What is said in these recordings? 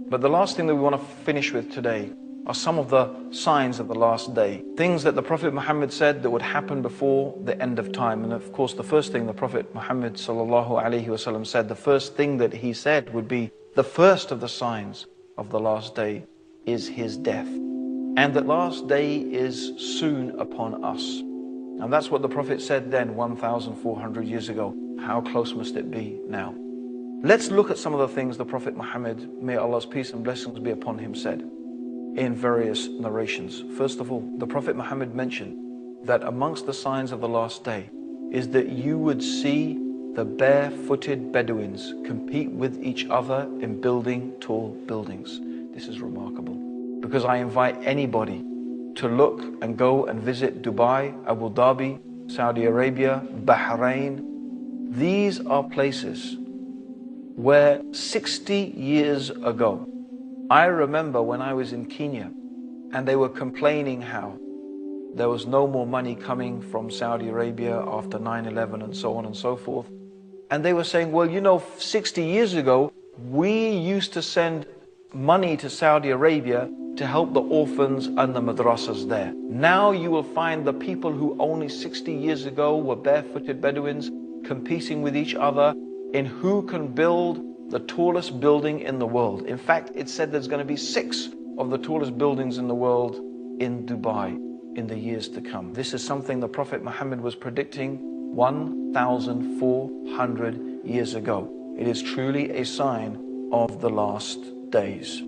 But the last thing that we want to finish with today are some of the signs of the last day. Things that the Prophet Muhammad said that would happen before the end of time. And of course, the first thing the Prophet Muhammad ﷺ said, the first thing that he said would be the first of the signs of the last day is his death. And that last day is soon upon us. And that's what the Prophet said then 1,400 years ago. How close must it be now? Let's look at some of the things the Prophet Muhammad, may Allah's peace and blessings be upon him, said in various narrations. First of all, the Prophet Muhammad mentioned that amongst the signs of the last day is that you would see the barefooted Bedouins compete with each other in building tall buildings. This is remarkable, because I invite anybody to look and go and visit Dubai, Abu Dhabi, Saudi Arabia, Bahrain. These are places where 60 years ago, I remember when I was in Kenya and they were complaining how there was no more money coming from Saudi Arabia after 9/11 and so on and so forth. And they were saying, well, you know, 60 years ago, we used to send money to Saudi Arabia to help the orphans and the madrasas there. Now you will find the people who only 60 years ago were barefooted Bedouins competing with each other in who can build the tallest building in the world. In fact, it said there's going to be 6 of the tallest buildings in the world in Dubai in the years to come. This is something the Prophet Muhammad was predicting 1,400 years ago. It is truly a sign of the last days.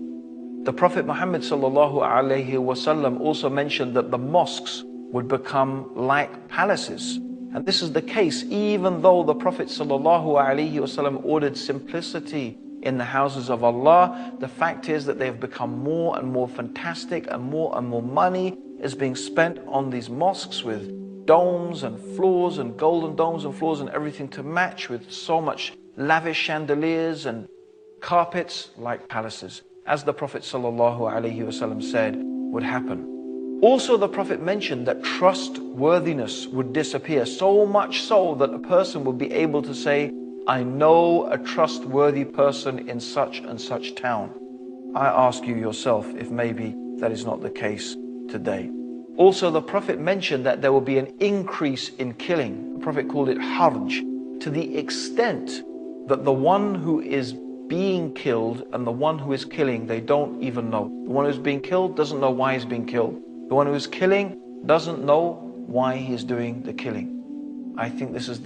The Prophet Muhammad ﷺ also mentioned that the mosques would become like palaces. And this is the case even though the Prophet ﷺ ordered simplicity in the houses of Allah. The fact is that they have become more and more fantastic, and more money is being spent on these mosques with domes and floors and golden domes and floors and everything to match, with so much lavish chandeliers and carpets like palaces, as the Prophet ﷺ said would happen. Also, the Prophet mentioned that trustworthiness would disappear, so much so that a person would be able to say, I know a trustworthy person in such and such town. I ask you yourself if maybe that is not the case today. Also, the Prophet mentioned that there will be an increase in killing. The Prophet called it harj, to the extent that the one who is being killed and the one who is killing, they don't even know. The one who's being killed doesn't know why he's being killed. The one who is killing doesn't know why he's doing the killing. I think this is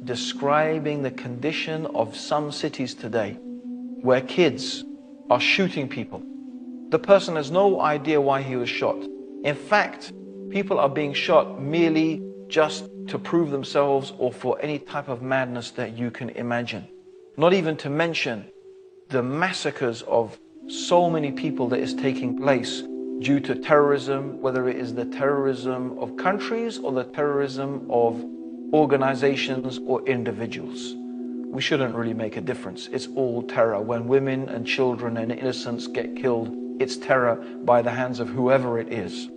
describing the condition of some cities today, where kids are shooting people. The person has no idea why he was shot. In fact, people are being shot merely just to prove themselves or for any type of madness that you can imagine. Not even to mention the massacres of so many people that is taking place due to terrorism, whether it is the terrorism of countries or the terrorism of organizations or individuals. We shouldn't really make a difference. It's all terror. When women and children and innocents get killed, it's terror by the hands of whoever it is.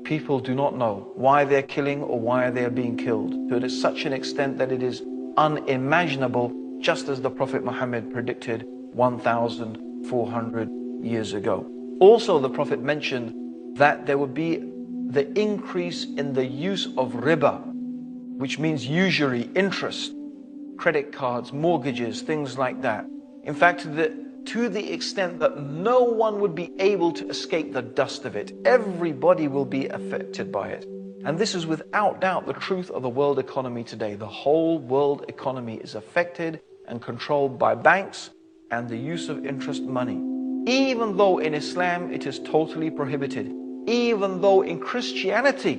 People do not know why they're killing or why they're being killed, to such an extent that it is unimaginable, just as the Prophet Muhammad predicted 1,400 years ago. Also, the Prophet mentioned that there would be the increase in the use of riba, which means usury, interest, credit cards, mortgages, things like that. In fact, to the extent that no one would be able to escape the dust of it. Everybody will be affected by it. And this is without doubt the truth of the world economy today. The whole world economy is affected and controlled by banks and the use of interest money. Even though in Islam it is totally prohibited, even though in Christianity,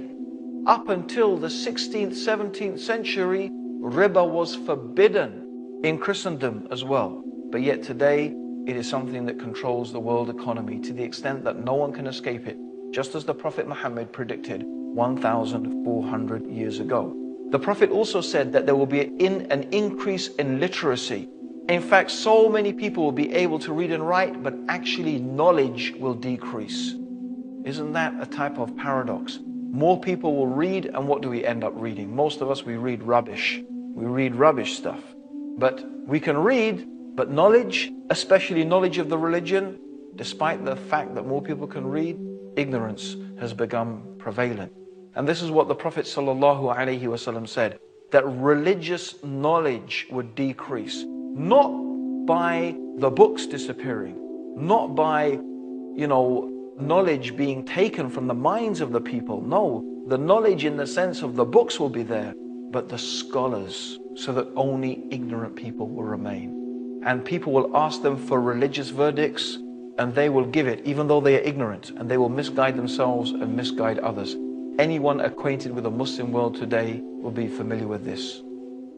up until the 16th, 17th century, riba was forbidden in Christendom as well. But yet today, it is something that controls the world economy to the extent that no one can escape it, just as the Prophet Muhammad predicted 1,400 years ago. The Prophet also said that there will be an increase in literacy. In fact, so many people will be able to read and write, but actually knowledge will decrease. Isn't that a type of paradox? More people will read, and what do we end up reading? Most of us, we read rubbish. We read rubbish stuff. But we can read, but knowledge, especially knowledge of the religion, Despite the fact that more people can read, ignorance has become prevalent. And this is what the Prophet ﷺ said, that religious knowledge would decrease, not by the books disappearing, not by, knowledge being taken from the minds of the people. No, the knowledge in the sense of the books will be there, but the scholars, so that only ignorant people will remain. And people will ask them for religious verdicts, and they will give it, even though they are ignorant, and they will misguide themselves and misguide others. Anyone acquainted with the Muslim world today will be familiar with this.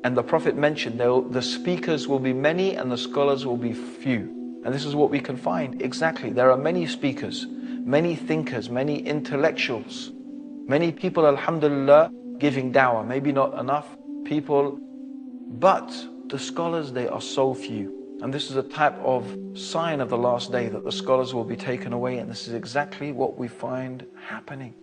And the Prophet mentioned the speakers will be many and the scholars will be few. And this is what we can find exactly. There are many speakers, many thinkers, many intellectuals, many people, alhamdulillah, giving da'wah. Maybe not enough people, but the scholars, they are so few. And this is a type of sign of the last day, that the scholars will be taken away. And this is exactly what we find happening.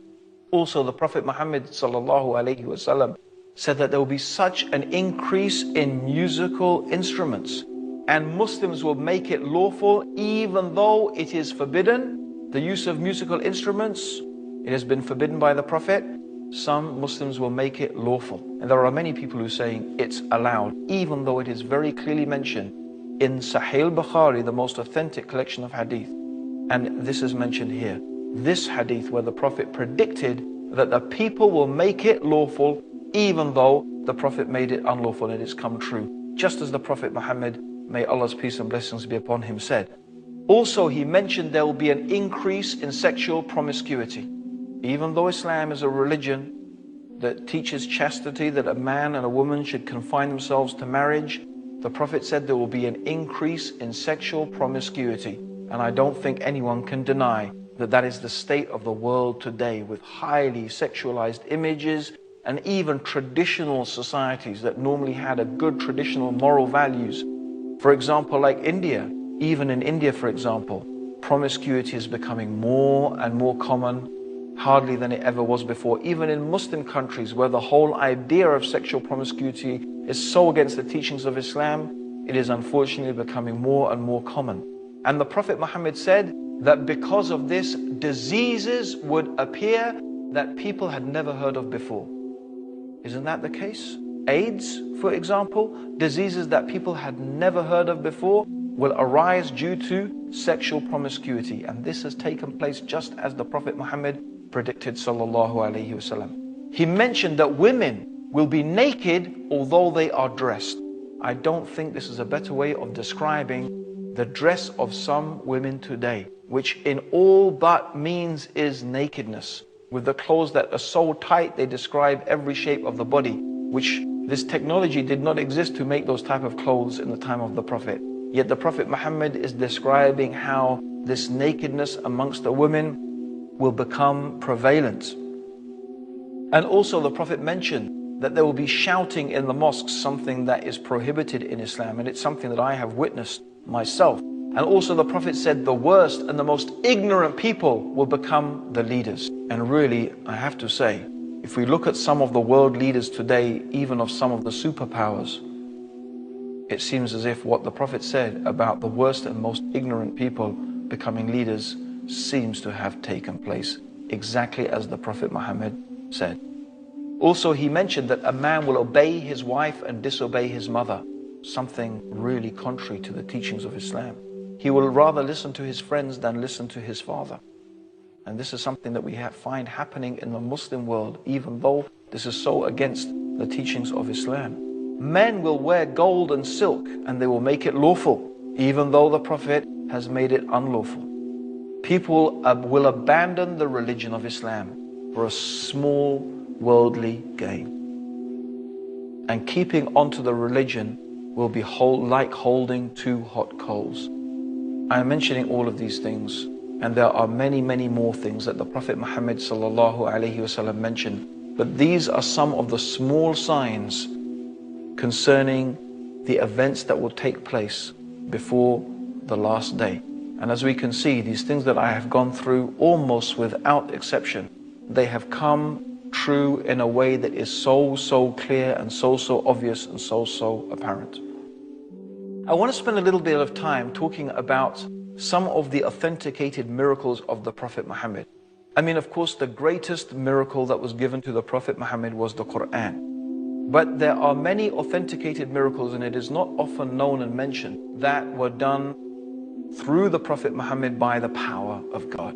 Also, the Prophet Muhammad ﷺ said that there will be such an increase in musical instruments, and Muslims will make it lawful even though it is forbidden. The use of musical instruments, it has been forbidden by the Prophet. Some Muslims will make it lawful. And there are many people who are saying it's allowed, even though it is very clearly mentioned in Sahih Bukhari, the most authentic collection of hadith. And this is mentioned here. This hadith where the Prophet predicted that the people will make it lawful even though the Prophet made it unlawful, and it's come true. Just as the Prophet Muhammad, may Allah's peace and blessings be upon him, said. Also, he mentioned there will be an increase in sexual promiscuity. Even though Islam is a religion that teaches chastity, that a man and a woman should confine themselves to marriage, the Prophet said there will be an increase in sexual promiscuity. And I don't think anyone can deny that that is the state of the world today, with highly sexualized images, and even traditional societies that normally had a good traditional moral values. For example, like India. Even in India, for example, promiscuity is becoming more and more common, hardly than it ever was before. Even in Muslim countries, where the whole idea of sexual promiscuity is so against the teachings of Islam, it is unfortunately becoming more and more common. And the Prophet Muhammad said that because of this, diseases would appear that people had never heard of before. Isn't that the case? AIDS, for example, diseases that people had never heard of before will arise due to sexual promiscuity. And this has taken place just as the Prophet Muhammad predicted, sallallahu alaihi wasallam. He mentioned that women will be naked although they are dressed. I don't think this is a better way of describing the dress of some women today, which in all but means is nakedness. With the clothes that are so tight, they describe every shape of the body, which this technology did not exist to make those type of clothes in the time of the Prophet. Yet the Prophet Muhammad is describing how this nakedness amongst the women will become prevalent. And also the Prophet mentioned that there will be shouting in the mosques, something that is prohibited in Islam, and it's something that I have witnessed myself. And also the Prophet said the worst and the most ignorant people will become the leaders. And really, I have to say, if we look at some of the world leaders today, even of some of the superpowers, it seems as if what the Prophet said about the worst and most ignorant people becoming leaders seems to have taken place, exactly as the Prophet Muhammad said. Also, he mentioned that a man will obey his wife and disobey his mother, something really contrary to the teachings of Islam. He will rather listen to his friends than listen to his father. And this is something that we find happening in the Muslim world, even though this is so against the teachings of Islam. Men will wear gold and silk and they will make it lawful, even though the Prophet has made it unlawful. People will abandon the religion of Islam for a small worldly gain. And keeping onto the religion will be like holding two hot coals. I am mentioning all of these things, and there are many, many more things that the Prophet Muhammad sallallahu alaihi wasallam mentioned. But these are some of the small signs concerning the events that will take place before the last day. And as we can see, these things that I have gone through, almost without exception, they have come true in a way that is so clear and so obvious and so apparent. I want to spend a little bit of time talking about some of the authenticated miracles of the Prophet Muhammad. I mean, of course, the greatest miracle that was given to the Prophet Muhammad was the Quran. But there are many authenticated miracles, and it is not often known and mentioned, that were done through the Prophet Muhammad by the power of God.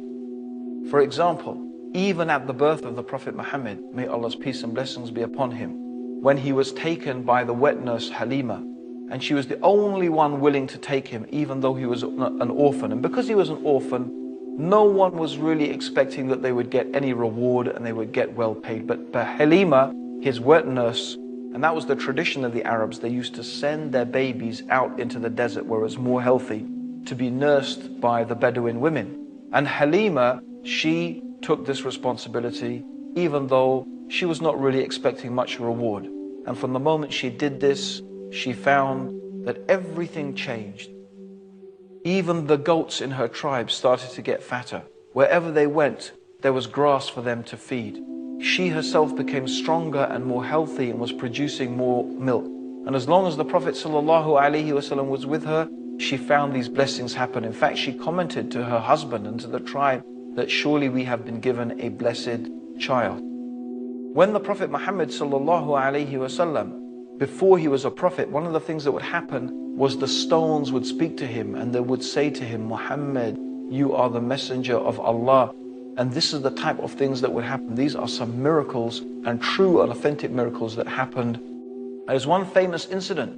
For example, even at the birth of the Prophet Muhammad, may Allah's peace and blessings be upon him, when he was taken by the wet nurse Halima, and she was the only one willing to take him, even though he was an orphan. And because he was an orphan, no one was really expecting that they would get any reward and they would get well paid. But Halima, his wet nurse, and that was the tradition of the Arabs, they used to send their babies out into the desert where it was more healthy to be nursed by the Bedouin women. And Halima, she took this responsibility, even though she was not really expecting much reward. And from the moment she did this, she found that everything changed. Even the goats in her tribe started to get fatter. Wherever they went, there was grass for them to feed. She herself became stronger and more healthy and was producing more milk. And as long as the Prophet ﷺ was with her, she found these blessings happen. In fact, she commented to her husband and to the tribe that surely we have been given a blessed child. When the Prophet Muhammad ﷺ, before he was a prophet, one of the things that would happen was the stones would speak to him and they would say to him, Muhammad, you are the messenger of Allah. And this is the type of things that would happen. These are some miracles and true and authentic miracles that happened. There's one famous incident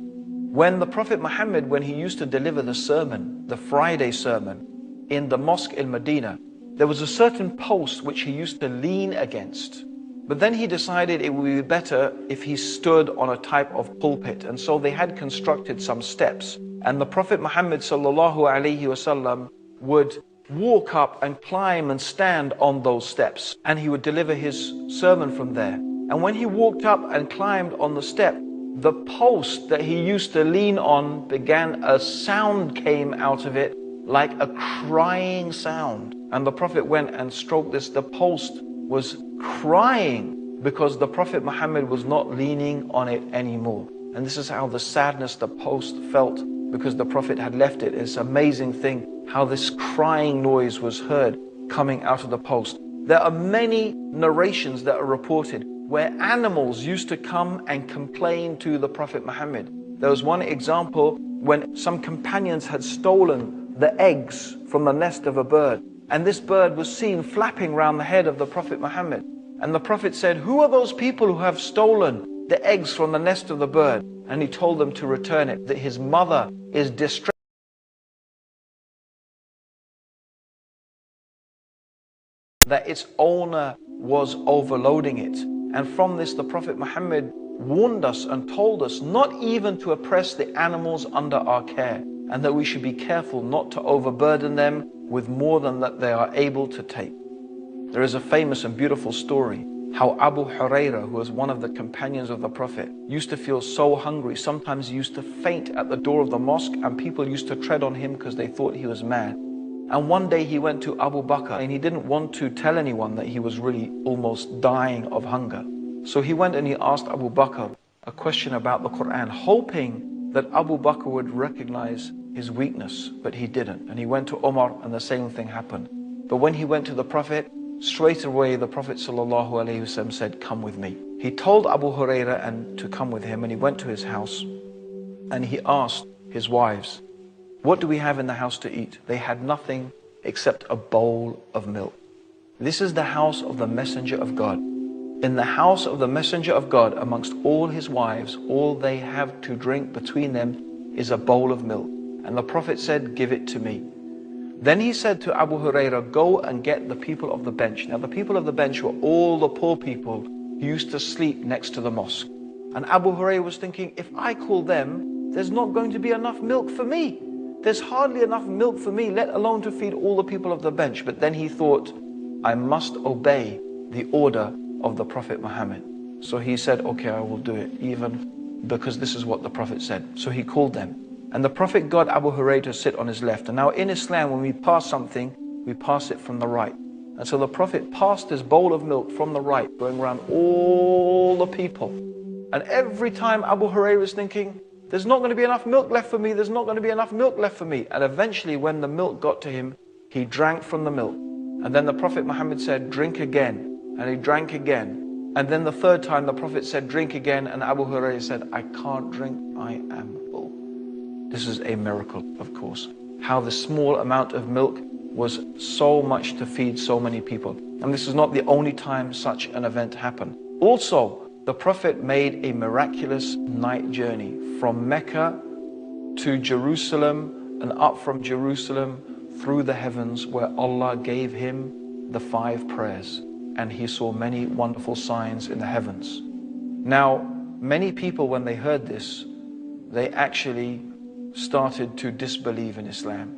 when the Prophet Muhammad, when he used to deliver the sermon, the Friday sermon, in the mosque in Medina, there was a certain post which he used to lean against. But then he decided it would be better if he stood on a type of pulpit. And so they had constructed some steps. And the Prophet Muhammad ﷺ would walk up and climb and stand on those steps. And he would deliver his sermon from there. And when he walked up and climbed on the step, the post that he used to lean on a sound came out of it like a crying sound. And the Prophet went and stroked this. The post was crying because the Prophet Muhammad was not leaning on it anymore. And this is how the sadness the post felt because the Prophet had left it. It's an amazing thing how this crying noise was heard coming out of the post. There are many narrations that are reported where animals used to come and complain to the Prophet Muhammad. There was one example when some companions had stolen the eggs from the nest of a bird. And this bird was seen flapping around the head of the Prophet Muhammad. And the Prophet said, who are those people who have stolen the eggs from the nest of the bird? And he told them to return it, that his mother is distressed, that its owner was overloading it. And from this, the Prophet Muhammad warned us and told us not even to oppress the animals under our care, and that we should be careful not to overburden them with more than that they are able to take. There is a famous and beautiful story how Abu Huraira, who was one of the companions of the Prophet, used to feel so hungry. Sometimes he used to faint at the door of the mosque and people used to tread on him because they thought he was mad. And one day he went to Abu Bakr and he didn't want to tell anyone that he was really almost dying of hunger. So he went and he asked Abu Bakr a question about the Quran, hoping that Abu Bakr would recognize his weakness, but he didn't. And he went to Umar and the same thing happened. But when he went to the Prophet, straight away the Prophet ﷺ said, come with me. He told Abu Huraira and to come with him, and he went to his house and he asked his wives, what do we have in the house to eat? They had nothing except a bowl of milk. This is the house of the Messenger of God. In the house of the Messenger of God, amongst all his wives, all they have to drink between them is a bowl of milk. And the Prophet said, give it to me. Then he said to Abu Huraira, go and get the people of the bench. Now the people of the bench were all the poor people who used to sleep next to the mosque. And Abu Huraira was thinking, if I call them, there's not going to be enough milk for me. There's hardly enough milk for me, let alone to feed all the people of the bench. But then he thought, I must obey the order of the Prophet Muhammad. So he said, okay, I will do it, even because this is what the Prophet said. So he called them. And the Prophet got Abu Huraira to sit on his left. And now in Islam, when we pass something, we pass it from the right. And so the Prophet passed his bowl of milk from the right, going around all the people. And every time Abu Huraira is thinking, There's not going to be enough milk left for me. There's not going to be enough milk left for me. And eventually when the milk got to him, he drank from the milk. And then the Prophet Muhammad said, drink again. And he drank again. And then the third time the Prophet said, drink again. And Abu Hurairah said, I can't drink, I am full. This is a miracle, of course. How the small amount of milk was so much to feed so many people. And this is not the only time such an event happened. Also, the Prophet made a miraculous night journey from Mecca to Jerusalem and up from Jerusalem through the heavens, where Allah gave him the 5 prayers. And he saw many wonderful signs in the heavens. Now, many people, when they heard this, they actually started to disbelieve in Islam.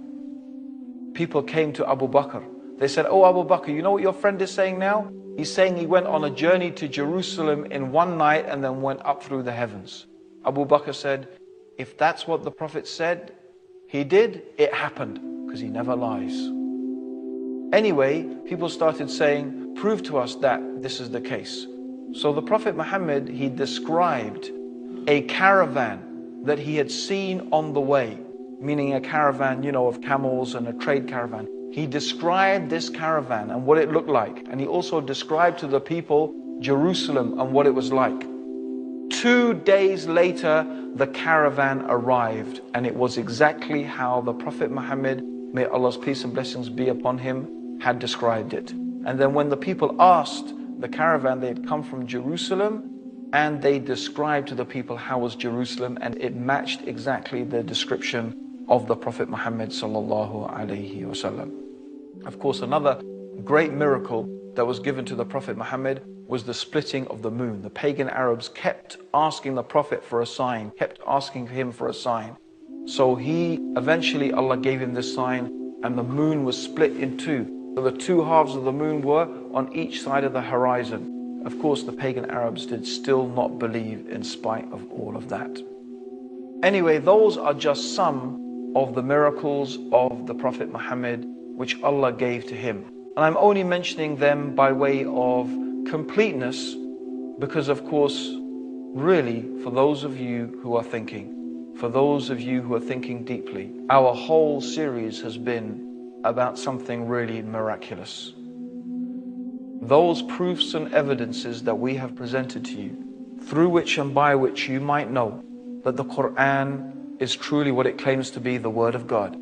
People came to Abu Bakr. They said, oh Abu Bakr, you know what your friend is saying now? He's saying he went on a journey to Jerusalem in one night and then went up through the heavens. Abu Bakr said, if that's what the Prophet said he did, it happened, because he never lies. Anyway, people started saying, prove to us that this is the case. So the Prophet Muhammad, he described a caravan that he had seen on the way, meaning a caravan, of camels and a trade caravan. He described this caravan and what it looked like. And he also described to the people Jerusalem and what it was like. 2 days later, the caravan arrived, and it was exactly how the Prophet Muhammad, may Allah's peace and blessings be upon him, had described it. And then when the people asked the caravan, they had come from Jerusalem, and they described to the people how was Jerusalem, and it matched exactly the description of the Prophet Muhammad sallallahu alaihi wasallam. Of course, another great miracle that was given to the Prophet Muhammad was the splitting of the moon. The pagan Arabs kept asking the Prophet for a sign, kept asking him for a sign. So eventually Allah gave him this sign, and the moon was split in 2. So the 2 halves of the moon were on each side of the horizon. Of course, the pagan Arabs did still not believe in spite of all of that. Anyway, those are just some of the miracles of the Prophet Muhammad which Allah gave to him. And I'm only mentioning them by way of completeness because, of course, really, for those of you who are thinking, for those of you who are thinking deeply, our whole series has been about something really miraculous. Those proofs and evidences that we have presented to you, through which and by which you might know that the Quran is truly what it claims to be, the Word of God.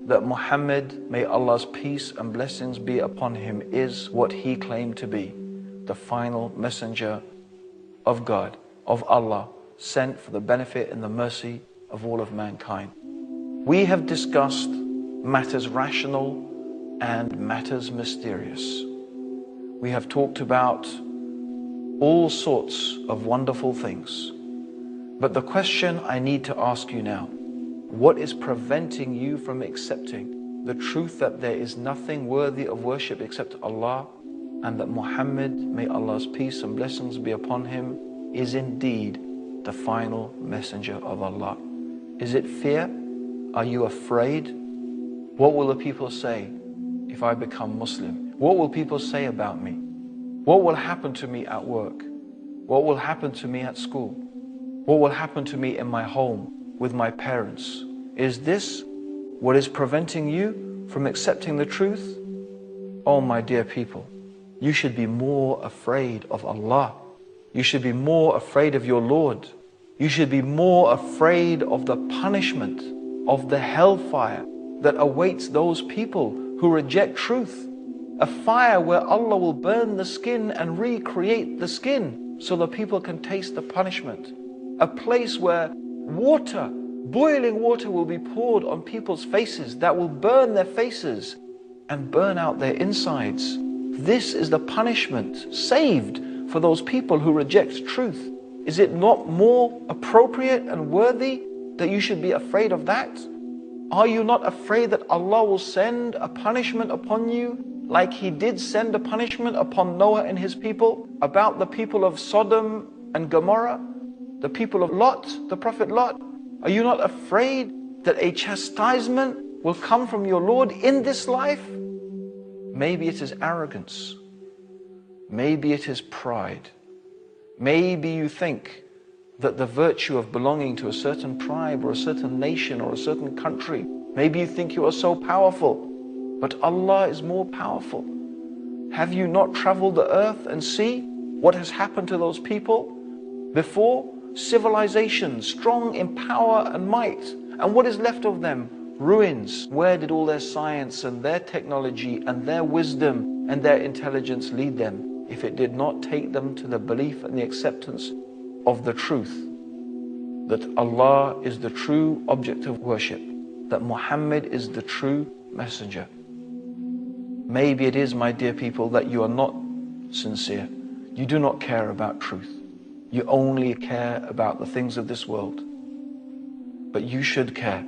That Muhammad, may Allah's peace and blessings be upon him, is what he claimed to be, the final messenger of God, of Allah, sent for the benefit and the mercy of all of mankind. We have discussed matters rational and matters mysterious. We have talked about all sorts of wonderful things. But the question I need to ask you now, what is preventing you from accepting the truth that there is nothing worthy of worship except Allah, and that Muhammad, may Allah's peace and blessings be upon him, is indeed the final messenger of Allah? Is it fear? Are you afraid? What will the people say if I become Muslim? What will people say about me? What will happen to me at work? What will happen to me at school? What will happen to me in my home with my parents? Is this what is preventing you from accepting the truth? Oh, my dear people, you should be more afraid of Allah. You should be more afraid of your Lord. You should be more afraid of the punishment of the hellfire that awaits those people who reject truth. A fire where Allah will burn the skin and recreate the skin so the people can taste the punishment. A place where water, boiling water, will be poured on people's faces that will burn their faces and burn out their insides. This is the punishment saved for those people who reject truth. Is it not more appropriate and worthy that you should be afraid of that? Are you not afraid that Allah will send a punishment upon you like He did send a punishment upon Noah and his people, about the people of Sodom and Gomorrah, the people of Lot, the Prophet Lot? Are you not afraid that a chastisement will come from your Lord in this life? Maybe it is arrogance. Maybe it is pride. Maybe you think that the virtue of belonging to a certain tribe or a certain nation or a certain country, maybe you think you are so powerful, but Allah is more powerful. Have you not traveled the earth and see what has happened to those people before? Civilizations, strong in power and might. And what is left of them? Ruins. Where did all their science and their technology and their wisdom and their intelligence lead them if it did not take them to the belief and the acceptance of the truth that Allah is the true object of worship, that Muhammad is the true messenger? Maybe it is, my dear people, that you are not sincere. You do not care about truth. You only care about the things of this world. But you should care.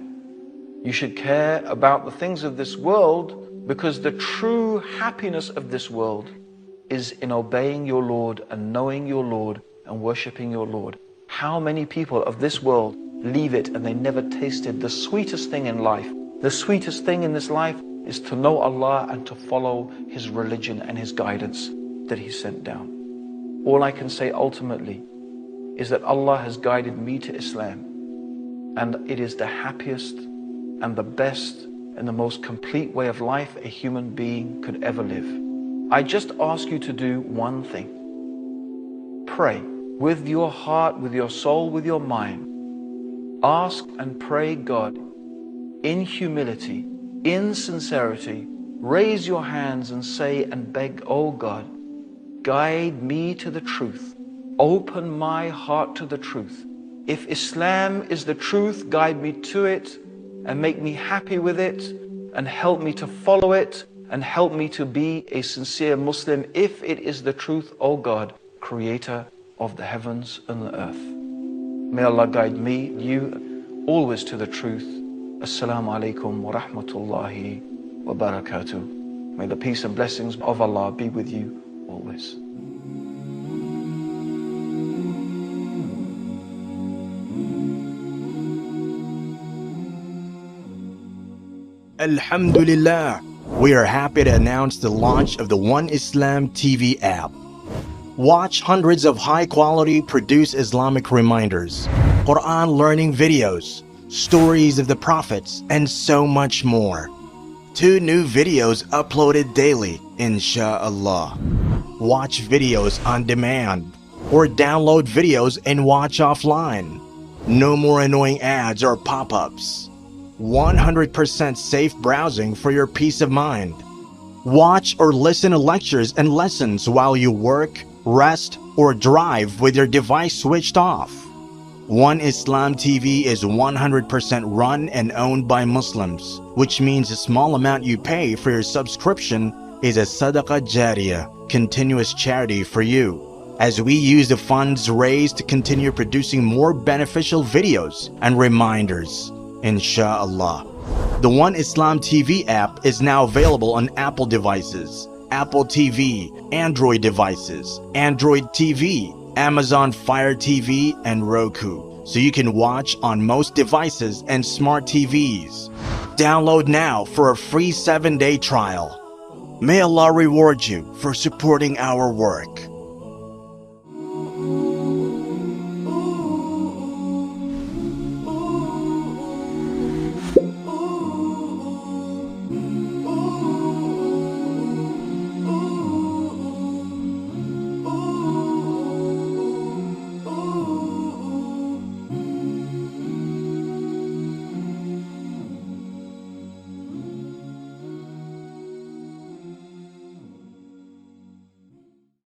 You should care about the things of this world, because the true happiness of this world is in obeying your Lord and knowing your Lord and worshipping your Lord. How many people of this world leave it and they never tasted the sweetest thing in life? The sweetest thing in this life is to know Allah and to follow His religion and His guidance that He sent down. All I can say ultimately is that Allah has guided me to Islam, and it is the happiest and the best and the most complete way of life a human being could ever live. I just ask you to do one thing. Pray with your heart, with your soul, with your mind. Ask and pray God in humility, in sincerity. Raise your hands and say and beg, oh God, guide me to the truth. Open my heart to the truth. If Islam is the truth, guide me to it and make me happy with it and help me to follow it and help me to be a sincere Muslim if it is the truth, O God, Creator of the heavens and the earth. May Allah guide me, you, always to the truth. Assalamu alaikum wa rahmatullahi wa barakatuh. May the peace and blessings of Allah be with you always. Alhamdulillah, we are happy to announce the launch of the One Islam TV app. Watch hundreds of high-quality produced Islamic reminders, Quran learning videos, stories of the prophets, and so much more. 2 new videos uploaded daily, inshallah. Watch videos on demand, or download videos and watch offline. No more annoying ads or pop-ups. 100% safe browsing for your peace of mind. Watch or listen to lectures and lessons while you work, rest, or drive with your device switched off. One Islam TV is 100% run and owned by Muslims, which means the small amount you pay for your subscription is a sadaqah jariyah, continuous charity for you, as we use the funds raised to continue producing more beneficial videos and reminders, inshallah. The One Islam TV app is now available on Apple devices, Apple TV, Android devices, Android TV, Amazon Fire TV, and Roku, so you can watch on most devices and smart TVs. Download now for a free 7-day trial. May Allah reward you for supporting our work.